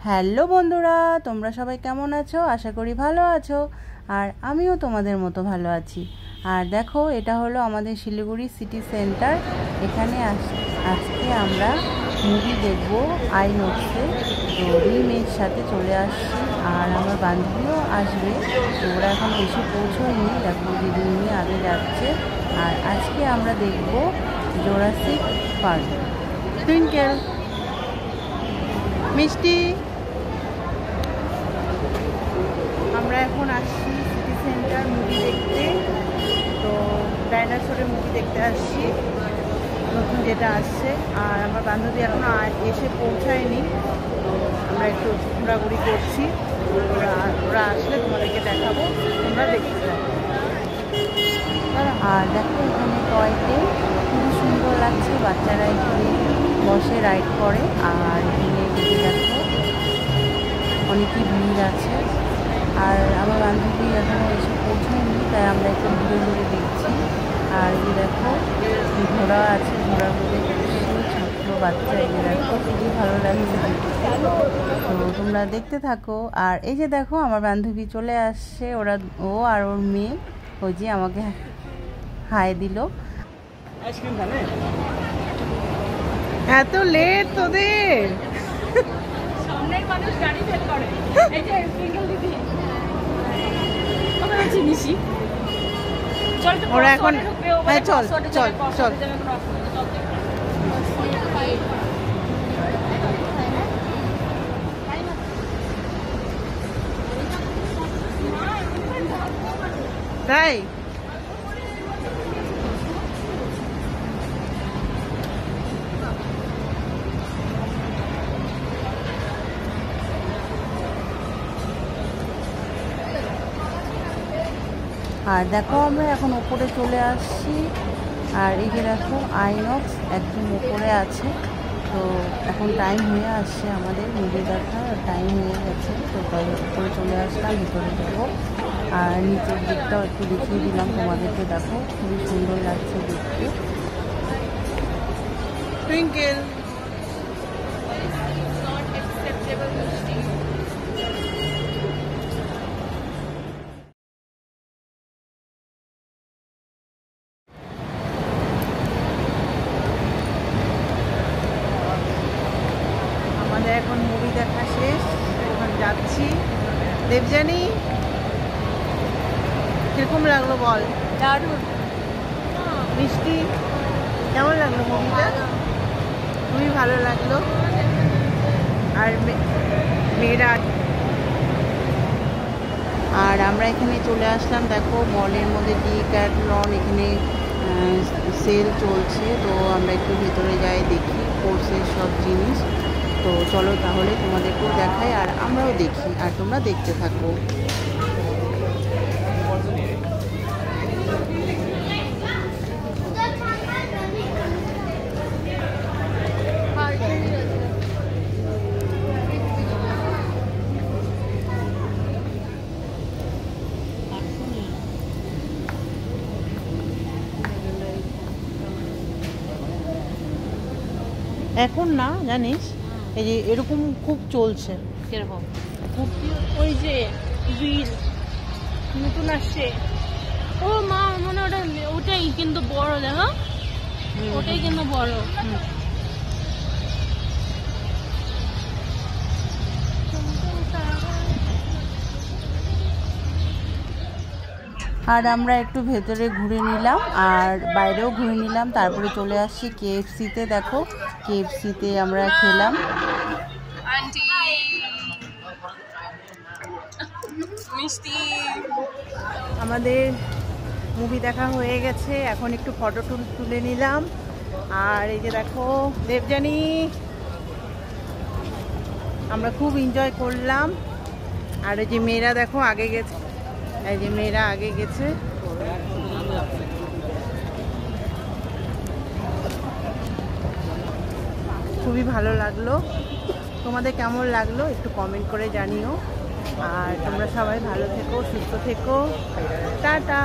Hello বন্ধুরা, তোমরা সবাই কেমন আছো? আশা করি ভালো আছো। আর আমিও তোমাদের মতো ভালো আছি। আর দেখো, এটা হলো আমাদের শিলিগুড়ি সিটি সেন্টার। এখানে আজকে আমরা মুভি দেখব আইনক্সে। তো রিমের সাথে চলে আসছি, আর আমার বান্ধবীও আসবে। তো ওরা এখন এসে পৌঁছয়নি। দেখো যে রিমি আগে যাচ্ছে। আর আজকে আমরা দেখব জুরাসিক পার্ক। টুইঙ্কেল, মিষ্টি। আমরা এখন আসছি সিটি সেন্টার মুভি দেখতে। তো ডাইনোসরের মুভি দেখতে আসছি, নতুন যেটা আসছে। আর আমার বান্ধবী এখন এসে পৌঁছায়নি। তো আমরা একটু ঘোরাঘুরি করছি। ওরা আসলে তোমাদেরকে দেখাবো, তোমরা দেখতে যাও। আর দেখো, এখানে টয়টে খুবই সুন্দর লাগছে। বাচ্চারা এখানে বসে রাইড করে। আর এখানে দেখো অনেকই ভিড় আছে। আর আমার বান্ধবী এখনও এসে পৌঁছায়নি, তাই আমরা একটু ঘুরে ঘুরে দেখছি। আর এই দেখো ঘোড়া আছে, ঘোড়ার মধ্যে ছোট্ট বাচ্চা। এই দেখো খুবই ভালো লাগছে দেখতে। তো তোমরা দেখতে থাকো। আর এই যে দেখো আমার বান্ধবী চলে আসছে। ও আর ওর মেয়ে ওই যে আমাকে হাই দিল। এত লেট তোদের? সামনের মানুষ গাড়ি ফেল করে। এই যে সিঙ্গেল দিদি আমরা চিনিছি। চল তো ওরা এখন হ্যাঁ চল চল চল। তাই আর দেখো আমরা এখন ওপরে চলে আসছি। আর এই যে দেখো আইনক্স একদম ওপরে আছে। তো এখন টাইম হয়ে আসছে, আমাদের মুভি দেখার টাইম হয়ে গেছে। তো তাই উপরে চলে আসলাম, ভিতরে যাবো। আর নিচের দিকটাও একটু দেখিয়ে দিলাম তোমাদেরকে। দেখো খুবই সুন্দর লাগছে দেখতে। টুইঙ্কেল, এখন মুভি দেখা শেষ, এখন যাচ্ছি। দেবযানী, কিরকম লাগলো বল? দারুণ। মিষ্টি, কেমন লাগলো মুভিটা? খুবই ভালো লাগলো। আর মেয়েরা, আর আমরা এখানে চলে আসলাম। দেখো মলের মধ্যে ডিক্যাথলন, এখানে সেল চলছে। তো আমরা একটু ভেতরে যাই, দেখি কোর্সের সব জিনিস। তো চলো তাহলে তোমাদেরকেও দেখাই, আর আমরাও দেখি, আর তোমরা দেখতে থাকো। এখন না জানিস, এই যে এরকম খুব চলছে। কিরকম? ওই যে হুইল নতুন আসছে। ও মা, মনে ওটাই কিন্তু বড়। দেখো ওটাই কিন্তু বড়। আর আমরা একটু ভেতরে ঘুরে নিলাম, আর বাইরেও ঘুরে নিলাম। তারপরে চলে আসছি কেএফসিতে। দেখো কেএফসিতে আমরা খেলাম। আমাদের মুভি দেখা হয়ে গেছে, এখন একটু ফটো তুলে নিলাম। আর এই যে দেখো দেবযানী, আমরা খুব এনজয় করলাম। আর এই যে মেয়েরা দেখো আগে গেছে, এই যে মেয়েরা আগে গেছে। খুবই ভালো লাগলো। তোমাদের কেমন লাগলো একটু কমেন্ট করে জানিও। আর তোমরা সবাই ভালো থেকো, সুস্থ থেকো। টাটা।